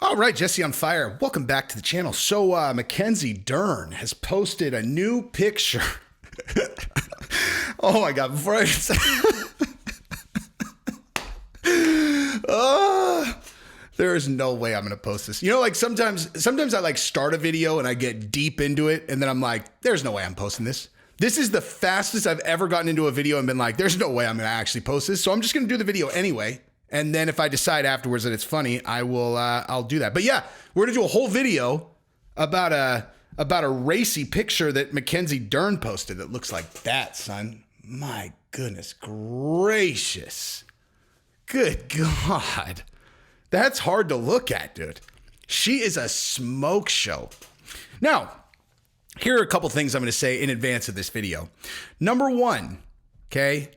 All right, Jesse on fire. Welcome back to the channel. So, Mackenzie Dern has posted a new picture. Oh my God! Before I there is no way I'm gonna post this. You know, like sometimes I like start a video and I get deep into it, and then I'm like, there's no way I'm posting this. This is the fastest I've ever gotten into a video and been like, there's no way I'm gonna actually post this. So I'm just gonna do the video anyway. And then if I decide afterwards that it's funny, I'll do that. But yeah, we're gonna do a whole video about a racy picture that Mackenzie Dern posted that looks like that, son. My goodness gracious. Good God. That's hard to look at, dude. She is a smoke show. Now, here are a couple things I'm gonna say in advance of this video. Number one, okay?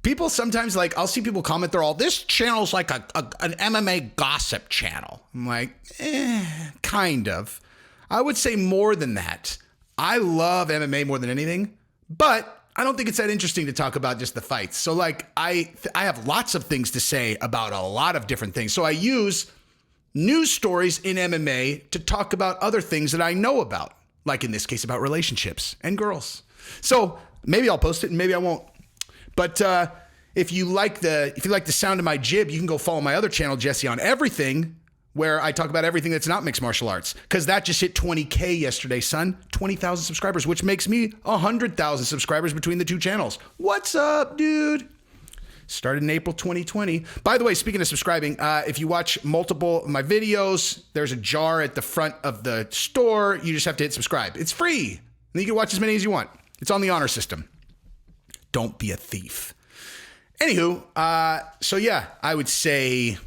People sometimes I'll see people comment, this channel's like an MMA gossip channel. I'm like, kind of. I would say more than that. I love MMA more than anything, but I don't think it's that interesting to talk about just the fights. So I have lots of things to say about a lot of different things. So I use news stories in MMA to talk about other things that I know about, like in this case about relationships and girls. So maybe I'll post it and maybe I won't. But if you like the sound of my jib, you can go follow my other channel, Jesse on Everything, where I talk about everything that's not mixed martial arts. Because that just hit 20K yesterday, son. 20,000 subscribers, which makes me 100,000 subscribers between the two channels. What's up, dude? Started in April 2020. By the way, speaking of subscribing, if you watch multiple of my videos, there's a jar at the front of the store. You just have to hit subscribe. It's free. And you can watch as many as you want. It's on the honor system. Don't be a thief. Anywho, so yeah, I would say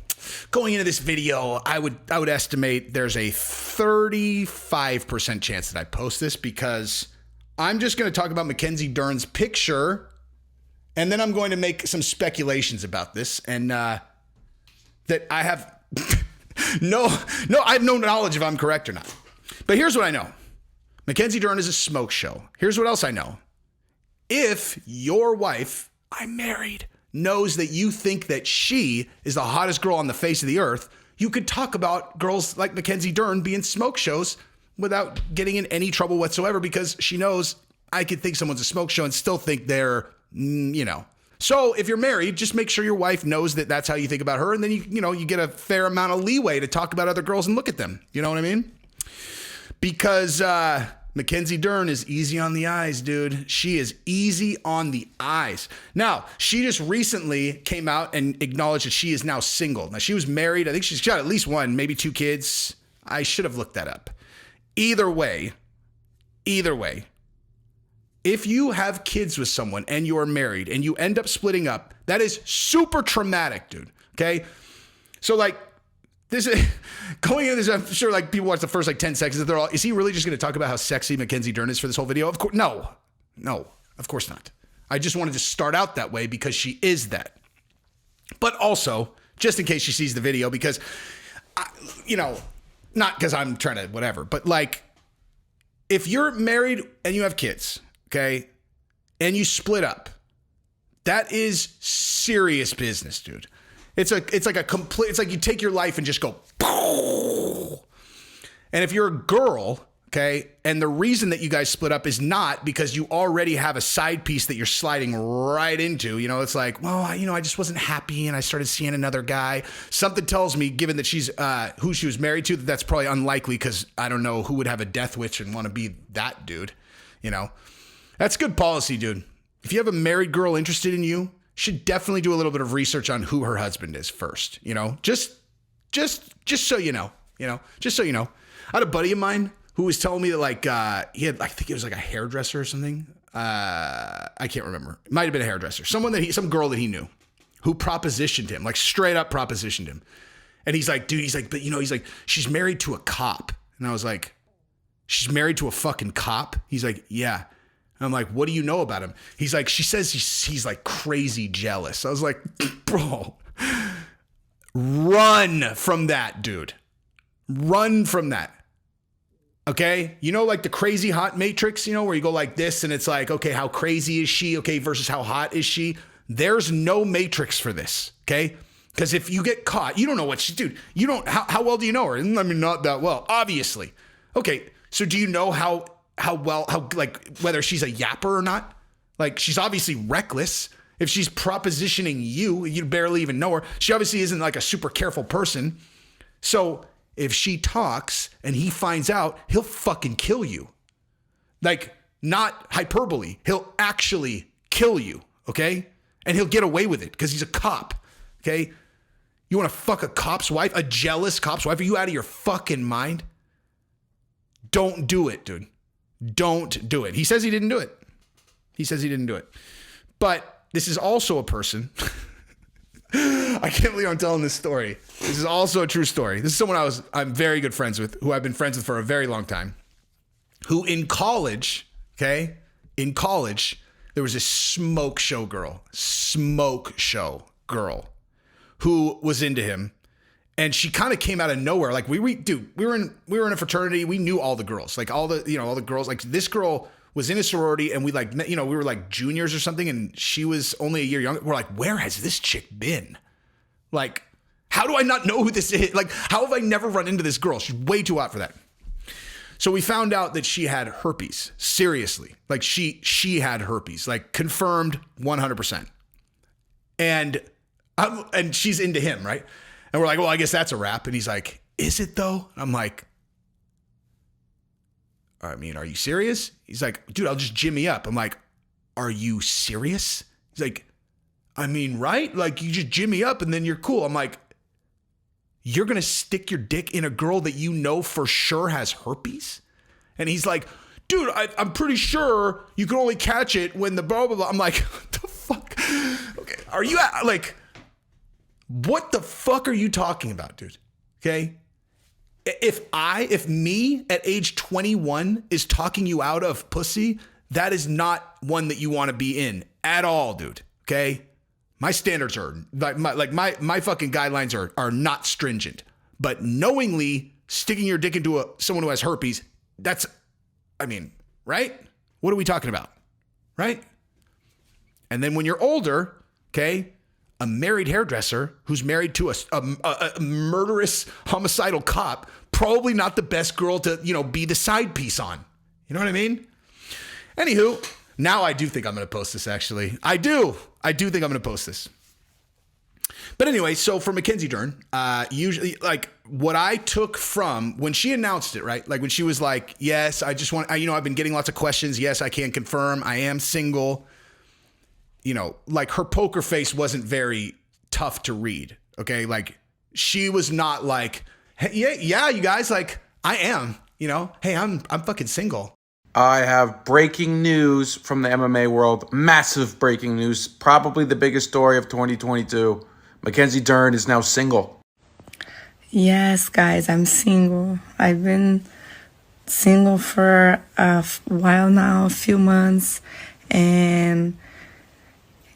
going into this video, I would estimate there's a 35% chance that I post this because I'm just going to talk about Mackenzie Dern's picture, and then I'm going to make some speculations about this, and that I have I have no knowledge if I'm correct or not. But here's what I know. Mackenzie Dern is a smoke show. Here's what else I know. If your wife, I'm married, knows that you think that she is the hottest girl on the face of the earth, you could talk about girls like Mackenzie Dern being smoke shows without getting in any trouble whatsoever because she knows I could think someone's a smoke show and still think they're, So if you're married, just make sure your wife knows that that's how you think about her, and then you get a fair amount of leeway to talk about other girls and look at them. You know what I mean? Because Mackenzie Dern is easy on the eyes, dude. She is easy on the eyes. Now, she just recently came out and acknowledged that she is now single. Now, she was married. I think she's got at least one, maybe two kids. I should have looked that up. Either way, if you have kids with someone and you're married and you end up splitting up, that is super traumatic, dude. Okay? So this is going into this. I'm sure people watch the first 10 seconds. They're all, is he really just going to talk about how sexy Mackenzie Dern is for this whole video? Of course, no, of course not. I just wanted to start out that way because she is that. But also, just in case she sees the video, because, not because I'm trying to whatever, but if you're married and you have kids, okay, and you split up, that is serious business, dude. It's like you take your life and just go, and if you're a girl, okay, and the reason that you guys split up is not because you already have a side piece that you're sliding right into, it's like, well, I just wasn't happy and I started seeing another guy. Something tells me, given that she's who she was married to, that's probably unlikely because I don't know who would have a death wish and want to be that dude, That's good policy, dude. If you have a married girl interested in you, should definitely do a little bit of research on who her husband is first, just so you know, just so you know. I had a buddy of mine who was telling me that he had, I think it was a hairdresser or something. I can't remember. It might've been a hairdresser, some girl that he knew who propositioned him, straight up propositioned him. And he's like, dude, but she's married to a cop. And I was like, she's married to a fucking cop? He's like, yeah. And I'm like, what do you know about him? He's like, she says he's crazy jealous. I was like, bro, run from that, dude. Run from that. Okay? The crazy hot matrix, where you go like this and it's like, okay, how crazy is she? Okay, versus how hot is she? There's no matrix for this. Okay? Because if you get caught, you don't know what she, dude, you don't, how well do you know her? I mean, not that well, obviously. Okay, so do you know how like, whether she's a yapper or not? Like, she's obviously reckless. If she's propositioning you barely even know her. She obviously isn't like a super careful person. So if she talks and he finds out, he'll fucking kill you. Like, not hyperbole. He'll actually kill you, okay? And he'll get away with it because he's a cop, okay? You want to fuck a cop's wife? A jealous cop's wife? Are you out of your fucking mind? Don't do it, dude. Don't do it. He says he didn't do it. He says he didn't do it. But this is also a person. I can't believe I'm telling this story. This is also a true story. This is someone I'm very good friends with, who I've been friends with for a very long time, who in college, okay, there was a smoke show girl who was into him. And she kind of came out of nowhere. Like we were in a fraternity. We knew all the girls, like all the girls. Like this girl was in a sorority, and we were like juniors or something, and she was only a year younger. We're like, where has this chick been? Like, how do I not know who this is? Like, how have I never run into this girl? She's way too hot for that. So we found out that she had herpes. Seriously, like she had herpes, like confirmed 100%. And she's into him, right? And we're like, well, I guess that's a wrap. And he's like, is it though? I'm like, I mean, are you serious? He's like, dude, I'll just jimmy up. I'm like, are you serious? He's like, I mean, right? Like, you just jimmy up and then you're cool. I'm like, you're going to stick your dick in a girl that you know for sure has herpes? And he's like, dude, I'm pretty sure you can only catch it when the blah, blah, blah. I'm like, what the fuck? Okay, are you like, what the fuck are you talking about, dude? Okay? If me at age 21 is talking you out of pussy, that is not one that you want to be in at all, dude. Okay? My standards are my fucking guidelines are not stringent. But knowingly sticking your dick into someone who has herpes, that's, I mean, right? What are we talking about? Right? And then when you're older, okay, a married hairdresser who's married to a murderous homicidal cop, probably not the best girl to, be the side piece on. You know what I mean? Anywho, now I do think I'm going to post this, actually. I do think I'm going to post this. But anyway, so for Mackenzie Dern, usually, like, what I took from when she announced it, right? Like when she was like, yes, I just want, I've been getting lots of questions. Yes, I can confirm I am single. Like her poker face wasn't very tough to read. Okay. Like she was not like, hey, yeah, you guys, like I am, hey, I'm fucking single. I have breaking news from the MMA world. Massive breaking news. Probably the biggest story of 2022. Mackenzie Dern is now single. Yes, guys, I'm single. I've been single for a while now, a few months, and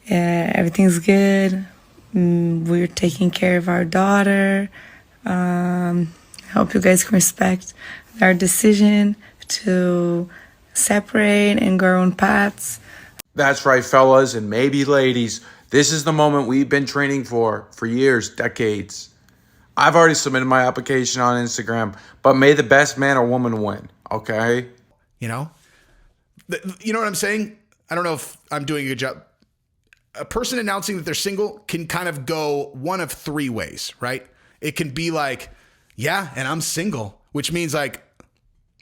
everything's good. We're taking care of our daughter. I hope you guys can respect our decision to separate and go our own paths. That's right, fellas, and maybe ladies. This is the moment we've been training for years, decades. I've already submitted my application on Instagram, but may the best man or woman win, okay? You know what I'm saying? I don't know if I'm doing a good job. A person announcing that they're single can kind of go one of three ways, right? It can be like, yeah, and I'm single, which means like,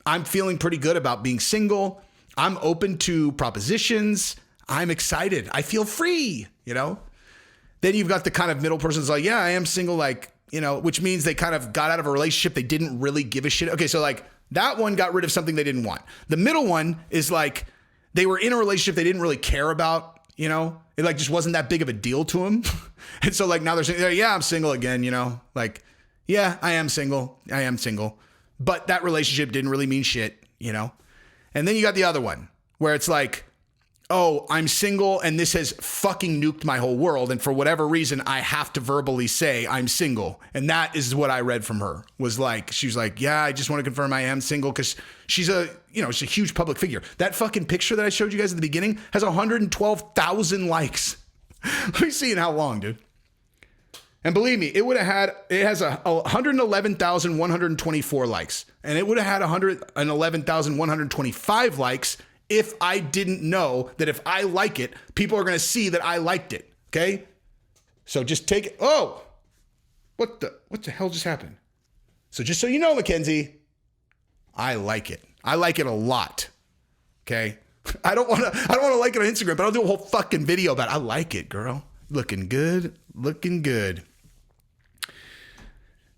I'm feeling pretty good about being single. I'm open to propositions. I'm excited. I feel free, Then you've got the kind of middle person's like, yeah, I am single, like, which means they kind of got out of a relationship they didn't really give a shit. Okay, so like that one got rid of something they didn't want. The middle one is like they were in a relationship they didn't really care about, It like just wasn't that big of a deal to them. And so like now they're saying, yeah, I'm single again, Like, yeah, I am single. But that relationship didn't really mean shit, And then you got the other one where it's like, oh, I'm single and this has fucking nuked my whole world. And for whatever reason, I have to verbally say I'm single. And that is what I read from her was like, she was like, yeah, I just want to confirm I am single because she's she's a huge public figure. That fucking picture that I showed you guys at the beginning has 112,000 likes. Let me see in how long, dude. And believe me, it has 111,124 likes. And it would have had 111,125 likes if I didn't know that if I like it, people are going to see that I liked it. Okay? So just take it. Oh, what the hell just happened? So just so you know, Mackenzie, I like it. I like it a lot. Okay? I don't want to like it on Instagram, but I'll do a whole fucking video about it. I like it, girl. Looking good. Looking good.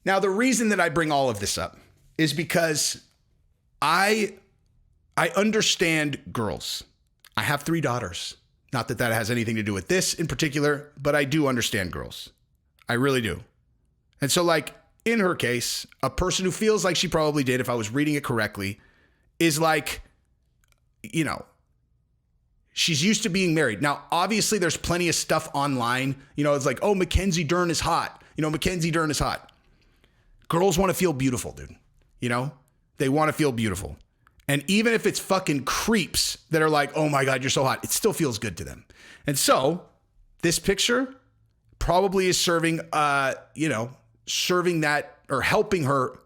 Now, the reason that I bring all of this up is because I understand girls. I have 3 daughters. Not that that has anything to do with this in particular, but I do understand girls. I really do. And so, like, in her case, a person who feels like she probably did, if I was reading it correctly, is like, you know, she's used to being married. Now, obviously, there's plenty of stuff online. You know, it's like, oh, Mackenzie Dern is hot. You know, Mackenzie Dern is hot. Girls want to feel beautiful, dude. You know, they want to feel beautiful. And even if it's fucking creeps that are like, oh my God, you're so hot, it still feels good to them. And so this picture probably is serving that or helping her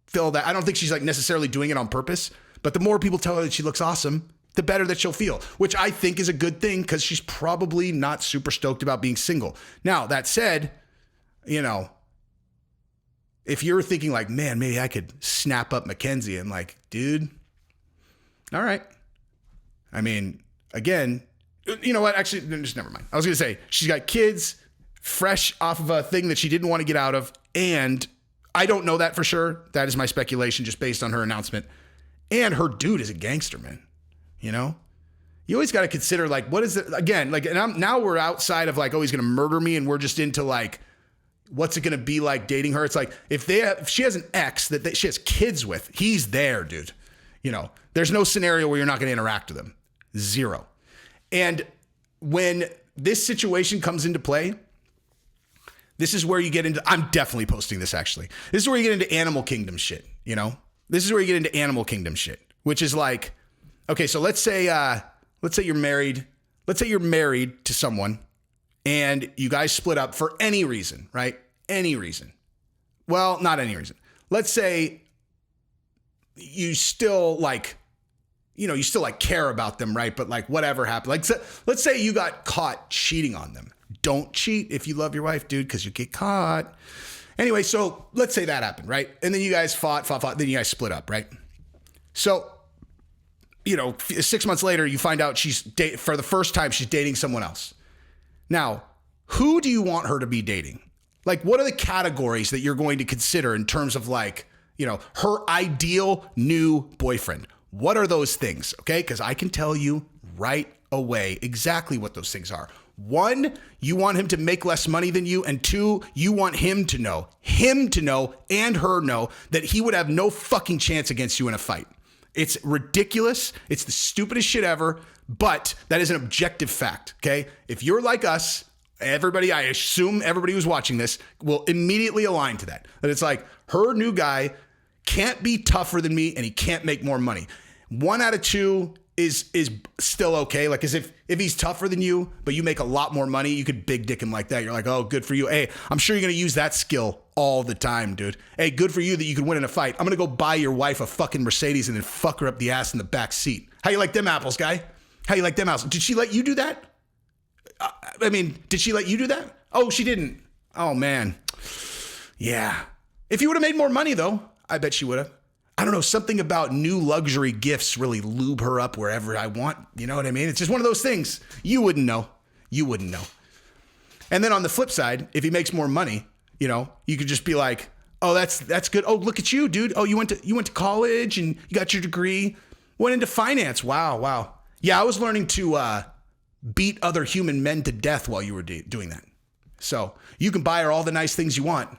feel that. I don't think she's like necessarily doing it on purpose, but the more people tell her that she looks awesome, the better that she'll feel, which I think is a good thing because she's probably not super stoked about being single. Now, that said, you know, if you're thinking like, man, maybe I could snap up Mackenzie, and like, dude, all right. I mean, again, you know what? Actually, just never mind. I was going to say, she's got kids fresh off of a thing that she didn't want to get out of. And I don't know that for sure. That is my speculation just based on her announcement. And her dude is a gangster, man. You know? You always got to consider like, what is it? Again, like, and now we're outside of like, oh, he's going to murder me. And we're just into like, what's it going to be like dating her? It's like, if she has an ex that she has kids with, he's there, dude. You know, there's no scenario where you're not going to interact with him. Zero. And when this situation comes into play, this is where you get into, I'm definitely posting this actually. This is where you get into animal kingdom shit, you know? This is where you get into animal kingdom shit, which is like, okay, so let's say you're married. Let's say you're married to someone and you guys split up for any reason, right? Any reason. Well, not any reason. Let's say you still like, you know, you still like care about them, right? But like whatever happened, like let's say you got caught cheating on them. Don't cheat if you love your wife, dude, because you get caught. Anyway, so let's say that happened, right? And then you guys fought, then you guys split up, right? So, you know, 6 months later, you find out for the first time, she's dating someone else. Now, who do you want her to be dating? Like, what are the categories that you're going to consider in terms of like, you know, her ideal new boyfriend? What are those things? Okay. Because I can tell you right away exactly what those things are. 1, you want him to make less money than you. And 2, you want him to know and her know that he would have no fucking chance against you in a fight. It's ridiculous. It's the stupidest shit ever, but that is an objective fact. Okay. If you're like us, everybody, I assume everybody who's watching this will immediately align to that. That it's like her new guy can't be tougher than me and he can't make more money. 1 out of 2 is still okay. Like as if he's tougher than you, but you make a lot more money, you could big dick him like that. You're like, oh, good for you. Hey, I'm sure you're going to use that skill all the time, dude. Hey, good for you that you could win in a fight. I'm going to go buy your wife a fucking Mercedes and then fuck her up the ass in the back seat. How you like them apples, guy? How you like them apples? Did she let you do that? Did she let you do that? Oh, she didn't. Oh, man. Yeah. If you would have made more money, though, I bet she would have. I don't know. Something about new luxury gifts really lube her up wherever I want. You know what I mean? It's just one of those things. You wouldn't know. You wouldn't know. And then on the flip side, if he makes more money, you know, you could just be like, oh, that's good. Oh, look at you, dude. Oh, you went to college and you got your degree. Went into finance. Wow. Yeah, I was learning to beat other human men to death while you were doing that. So you can buy her all the nice things you want,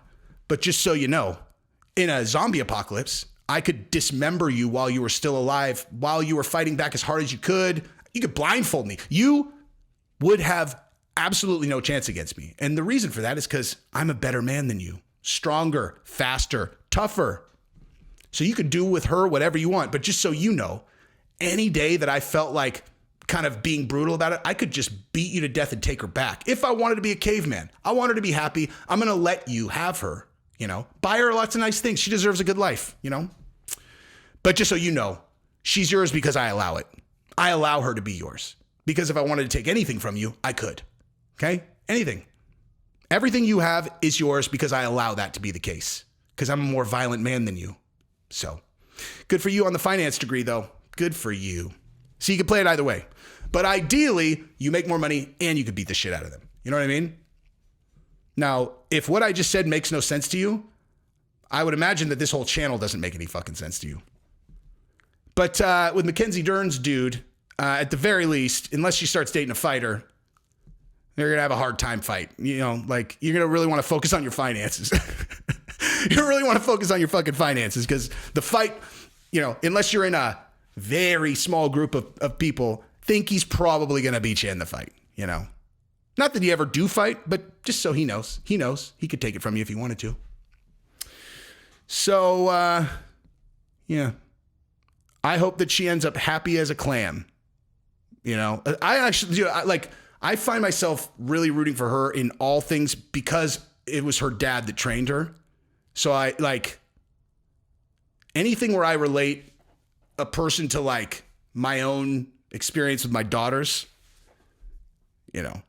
but just so you know, in a zombie apocalypse, I could dismember you while you were still alive, while you were fighting back as hard as you could. You could blindfold me. You would have absolutely no chance against me. And the reason for that is because I'm a better man than you. Stronger, faster, tougher. So you could do with her whatever you want. But just so you know, any day that I felt like kind of being brutal about it. I could just beat you to death and take her back. If I wanted to be a caveman, I want her to be happy. I'm going to let you have her, you know, buy her lots of nice things. She deserves a good life, you know, but just so you know, she's yours because I allow it. I allow her to be yours because if I wanted to take anything from you, I could. Okay. Anything, everything you have is yours because I allow that to be the case because I'm a more violent man than you. So good for you on the finance degree though. Good for you. So you can play it either way. But ideally, you make more money and you could beat the shit out of them. You know what I mean? Now, if what I just said makes no sense to you, I would imagine that this whole channel doesn't make any fucking sense to you. But with Mackenzie Dern's dude, at the very least, unless she starts dating a fighter, they're going to have a hard time fight. You know, like you're going to really want to focus on your finances. You really want to focus on your fucking finances because the fight, you know, unless you're in a very small group of people, think he's probably going to beat you in the fight, you know? Not that he ever do fight, but just so he knows. He knows. He could take it from you if he wanted to. So, yeah. I hope that she ends up happy as a clam. You know? I actually, dude, I find myself really rooting for her in all things because it was her dad that trained her. So I, like, anything where I relate a person to, like, my own experience with my daughters, you know.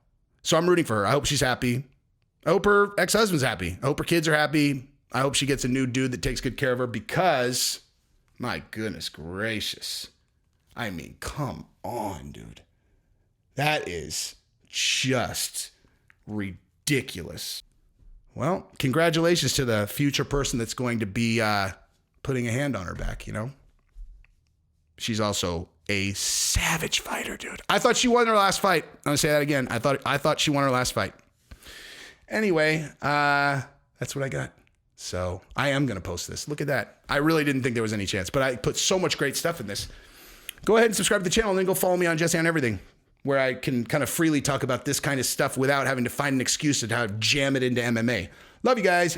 So I'm rooting for her. I hope she's happy. I hope her ex-husband's happy. I hope her kids are happy. I hope she gets a new dude that takes good care of her because, my goodness gracious. I mean, come on, dude. That is just ridiculous. Well, congratulations to the future person that's going to be putting a hand on her back, you know. She's also a savage fighter, dude. I thought she won her last fight. I'm gonna say that again. I thought she won her last fight. Anyway, that's what I got. So I am gonna post this. Look at that. I really didn't think there was any chance, but I put so much great stuff in this. Go ahead and subscribe to the channel and then go follow me on Jesse on Everything, where I can kind of freely talk about this kind of stuff without having to find an excuse to how to jam it into MMA. Love you guys.